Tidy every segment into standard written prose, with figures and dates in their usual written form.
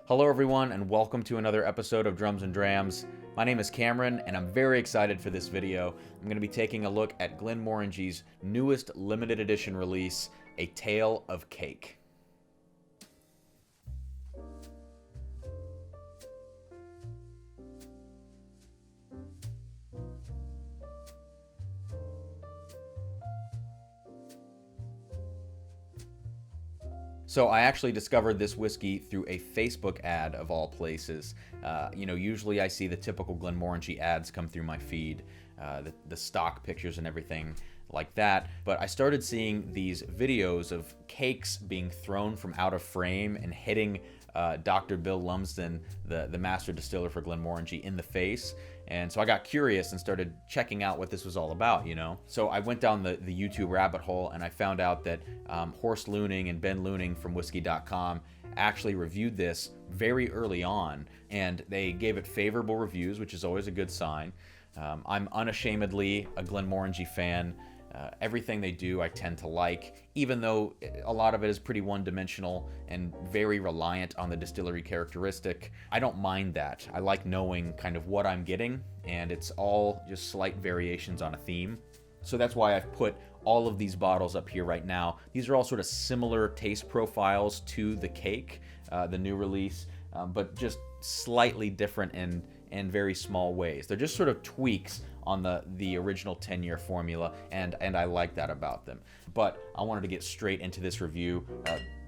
Hello everyone and welcome to another episode of Drums and Drams. My name is Cameron and I'm very excited for this video. I'm going to be taking a look at Glenmorangie's newest limited edition release, A Tale of Cake. So I actually discovered this whiskey through a Facebook ad of all places. Usually I see the typical Glenmorangie ads come through my feed, the stock pictures and everything like that. But I started seeing these videos of cakes being thrown from out of frame and hitting Dr. Bill Lumsden, the master distiller for Glenmorangie, in the face. And so I got curious and started checking out what this was all about, So I went down the YouTube rabbit hole and I found out that Horst Looning and Ben Looning from whiskey.com actually reviewed this very early on, and they gave it favorable reviews, which is always a good sign. I'm unashamedly a Glenmorangie fan. Everything they do I tend to like, even though a lot of it is pretty one-dimensional and very reliant on the distillery characteristic. I don't mind that. I like knowing kind of what I'm getting, and it's all just slight variations on a theme. So that's why I've put all of these bottles up here right now. These are all sort of similar taste profiles to the cake, the new release, but just slightly different in very small ways. They're just sort of tweaks on the original 10-year formula, and I like that about them. But I wanted to get straight into this review,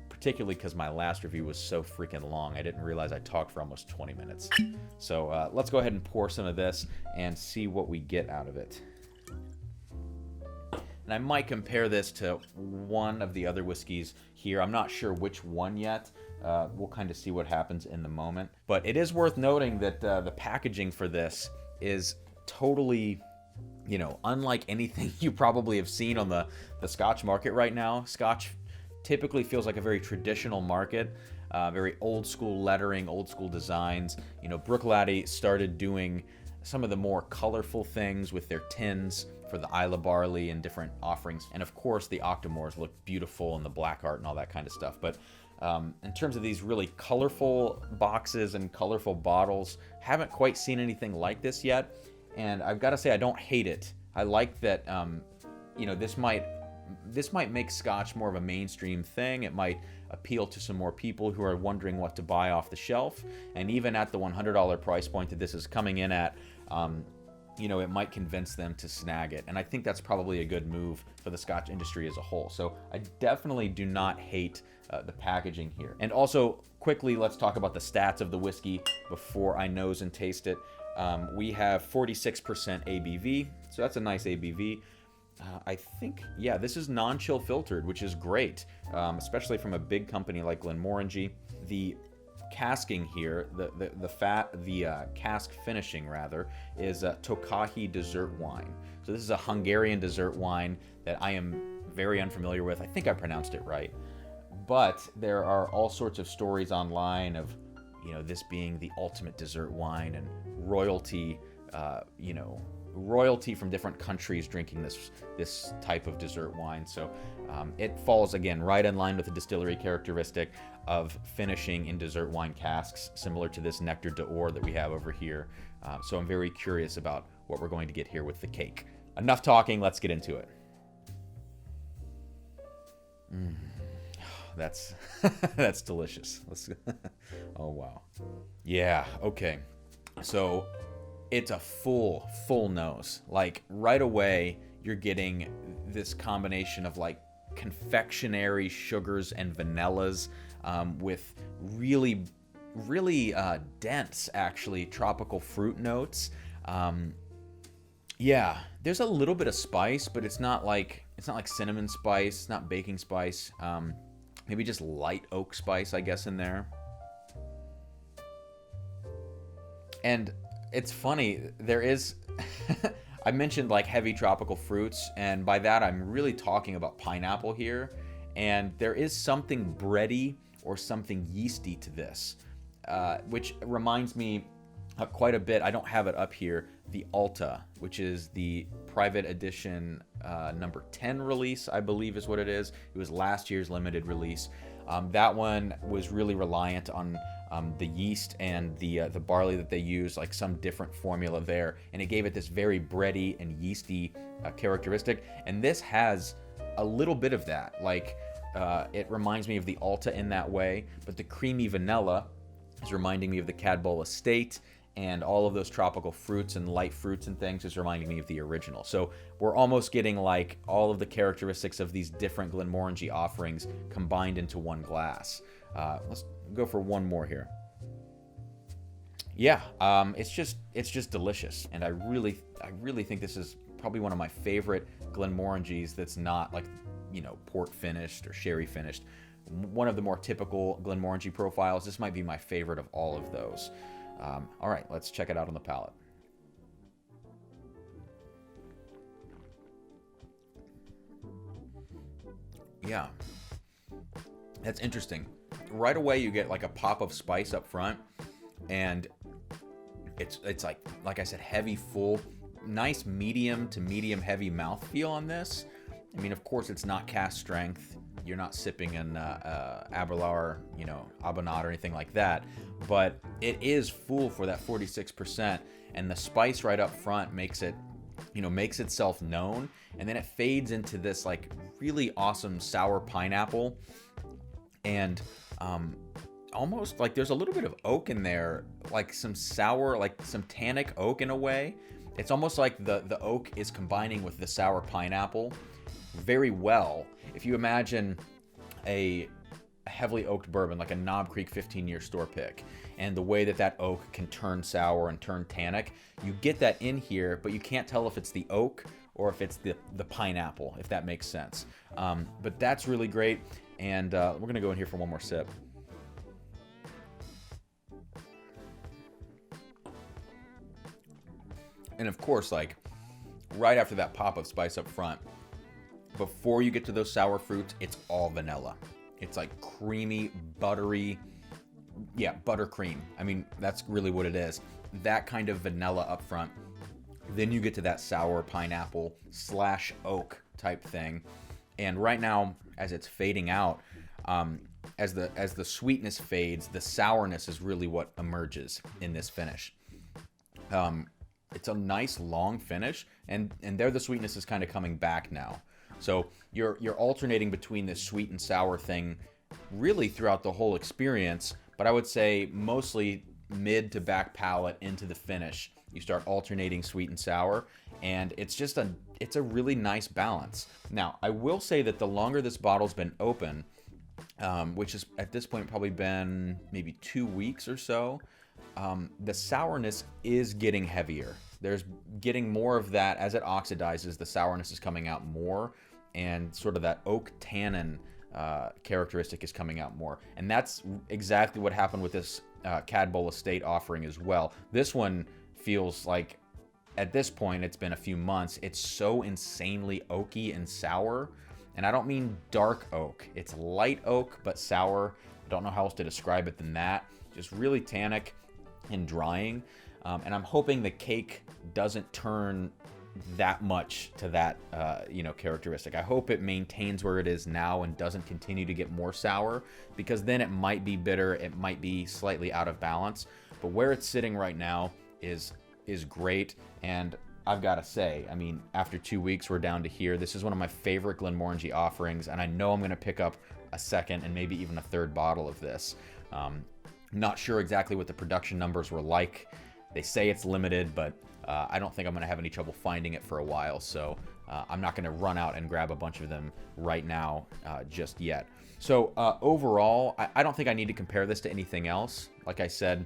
particularly because my last review was so freaking long. I didn't realize I talked for almost 20 minutes. So let's go ahead and pour some of this and see what we get out of it. And I might compare this to one of the other whiskeys here. I'm not sure which one yet. We'll kind of see what happens in the moment. But it is worth noting that the packaging for this is totally, unlike anything you probably have seen on the Scotch market right now. Scotch typically feels like a very traditional market, very old school lettering, old school designs. Bruichladdich started doing some of the more colorful things with their tins for the Isla Barley and different offerings. And of course the Octomores look beautiful, and the Black Art and all that kind of stuff. But in terms of these really colorful boxes and colorful bottles, haven't quite seen anything like this yet. And I've got to say, I don't hate it. I like that, this might make Scotch more of a mainstream thing. It might appeal to some more people who are wondering what to buy off the shelf. And even at the $100 price point that this is coming in at, it might convince them to snag it. And I think that's probably a good move for the Scotch industry as a whole. So I definitely do not hate the packaging here. And also, quickly, let's talk about the stats of the whiskey before I nose and taste it. We have 46% ABV, so that's a nice ABV. I think, this is non-chill filtered, which is great, especially from a big company like Glenmorangie. The casking here, the cask finishing rather, is Tokaji dessert wine. So this is a Hungarian dessert wine that I am very unfamiliar with. I think I pronounced it right. But there are all sorts of stories online of, this being the ultimate dessert wine, and royalty, royalty from different countries drinking this type of dessert wine. So it falls, again, right in line with the distillery characteristic of finishing in dessert wine casks, similar to this Nectar d'Or that we have over here. So I'm very curious about what we're going to get here with the cake. Enough talking, let's get into it. That's that's delicious. Oh wow. Yeah, okay. So it's a full nose. Like right away you're getting this combination of like confectionery sugars and vanillas, with really dense, actually, tropical fruit notes. There's a little bit of spice, but it's not like cinnamon spice, it's not baking spice. Maybe just light oak spice, I guess, in there. And it's funny, there is I mentioned like heavy tropical fruits, and by that I'm really talking about pineapple here. And there is something bready or something yeasty to this, which reminds me quite a bit. I don't have it up here. The Alta, which is the private edition number 10 release, I believe is what it is. It was last year's limited release. That one was really reliant on the yeast and the barley that they use, like some different formula there, and it gave it this very bready and yeasty characteristic. And this has a little bit of that. Like it reminds me of the Alta in that way, but the creamy vanilla is reminding me of the Cadbull Estate, and all of those tropical fruits and light fruits and things is reminding me of the original. So we're almost getting like all of the characteristics of these different Glenmorangie offerings combined into one glass. Let's go for one more here. Yeah, it's just delicious, and I really think this is probably one of my favorite Glenmorangies that's not like, you know, port finished or sherry finished. One of the more typical Glenmorangie profiles. This might be my favorite of all of those. All right, let's check it out on the palate. Yeah, that's interesting. Right away, you get like a pop of spice up front, and it's like I said, heavy, full, nice medium to medium heavy mouthfeel on this. I mean, of course, it's not cask strength. You're not sipping an Abelard, you know, Abonat or anything like that, but it is full for that 46%, and the spice right up front makes it, you know, makes itself known, and then it fades into this like really awesome sour pineapple, and almost like there's a little bit of oak in there, like some sour, like some tannic oak in a way. It's almost like the oak is combining with the sour pineapple very well. If you imagine a heavily oaked bourbon, like a Knob Creek 15-year store pick, and the way that oak can turn sour and turn tannic, you get that in here, but you can't tell if it's the oak or if it's the pineapple, if that makes sense. But that's really great, and we're going to go in here for one more sip. And of course, like, right after that pop of spice up front, before you get to those sour fruits, it's all vanilla. It's like creamy, buttery, yeah, buttercream. I mean, that's really what it is. That kind of vanilla up front. Then you get to that sour pineapple / oak type thing. And right now, as it's fading out, as the sweetness fades, the sourness is really what emerges in this finish. It's a nice long finish, and there the sweetness is kind of coming back now. So you're alternating between this sweet and sour thing really throughout the whole experience, but I would say mostly mid to back palate into the finish. You start alternating sweet and sour, and it's a really nice balance. Now, I will say that the longer this bottle's been open, which is at this point probably been maybe 2 weeks or so, the sourness is getting heavier. There's getting more of that as it oxidizes. The sourness is coming out more, and sort of that oak tannin characteristic is coming out more. And that's exactly what happened with this Cadbull Estate offering as well. This one feels like, at this point, it's been a few months, it's so insanely oaky and sour. And I don't mean dark oak. It's light oak, but sour. I don't know how else to describe it than that. Just really tannic and drying. And I'm hoping the cake doesn't turn that much to that characteristic. I hope it maintains where it is now and doesn't continue to get more sour, because then it might be bitter, it might be slightly out of balance. But where it's sitting right now is great. And I've got to say, I mean, after 2 weeks, we're down to here. This is one of my favorite Glenmorangie offerings, and I know I'm going to pick up a second and maybe even a third bottle of this. Not sure exactly what the production numbers were like. They say it's limited, but I don't think I'm going to have any trouble finding it for a while. So I'm not going to run out and grab a bunch of them right now just yet. So overall, I don't think I need to compare this to anything else. Like I said,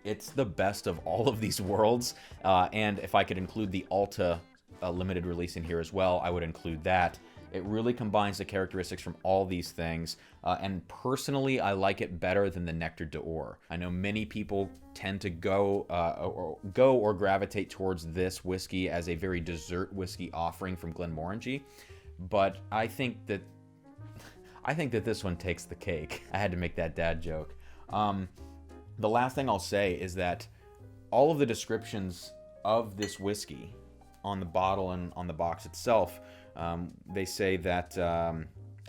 it's the best of all of these worlds. And if I could include the Alta limited release in here as well, I would include that. It really combines the characteristics from all these things. And personally, I like it better than the Nectar d'Or. I know many people tend to go or gravitate towards this whiskey as a very dessert whiskey offering from Glenmorangie. But I think that this one takes the cake. I had to make that dad joke. The last thing I'll say is that all of the descriptions of this whiskey on the bottle and on the box itself, they say that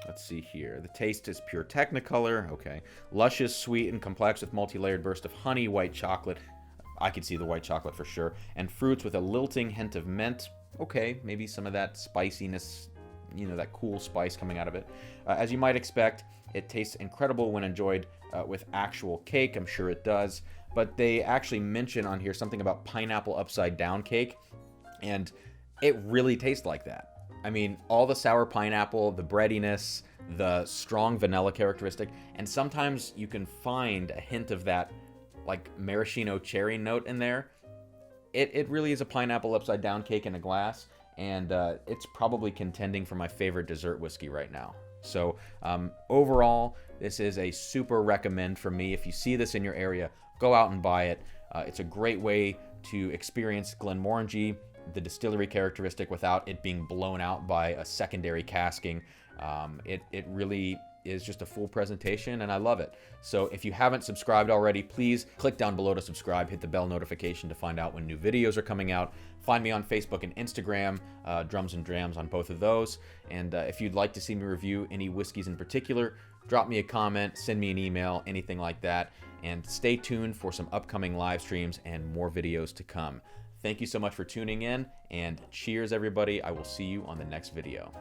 Let's see here. The taste is pure Technicolor. Okay. Luscious, sweet, and complex with multi-layered burst of honey, white chocolate. I could see the white chocolate for sure. And fruits with a lilting hint of mint. Okay, maybe some of that spiciness, you know, that cool spice coming out of it. As you might expect, it tastes incredible when enjoyed with actual cake. I'm sure it does. But they actually mention on here something about pineapple upside down cake. And it really tastes like that. I mean, all the sour pineapple, the breadiness, the strong vanilla characteristic, and sometimes you can find a hint of that like maraschino cherry note in there. It really is a pineapple upside down cake in a glass, and it's probably contending for my favorite dessert whiskey right now. So overall, this is a super recommend for me. If you see this in your area, go out and buy it. It's a great way to experience Glenmorangie, the distillery characteristic, without it being blown out by a secondary casking. It really is just a full presentation, and I love it. So if you haven't subscribed already, please click down below to subscribe, hit the bell notification to find out when new videos are coming out. Find me on Facebook and Instagram, Drums and Drams on both of those. And if you'd like to see me review any whiskeys in particular, drop me a comment, send me an email, anything like that. And stay tuned for some upcoming live streams and more videos to come. Thank you so much for tuning in, and cheers everybody. I will see you on the next video.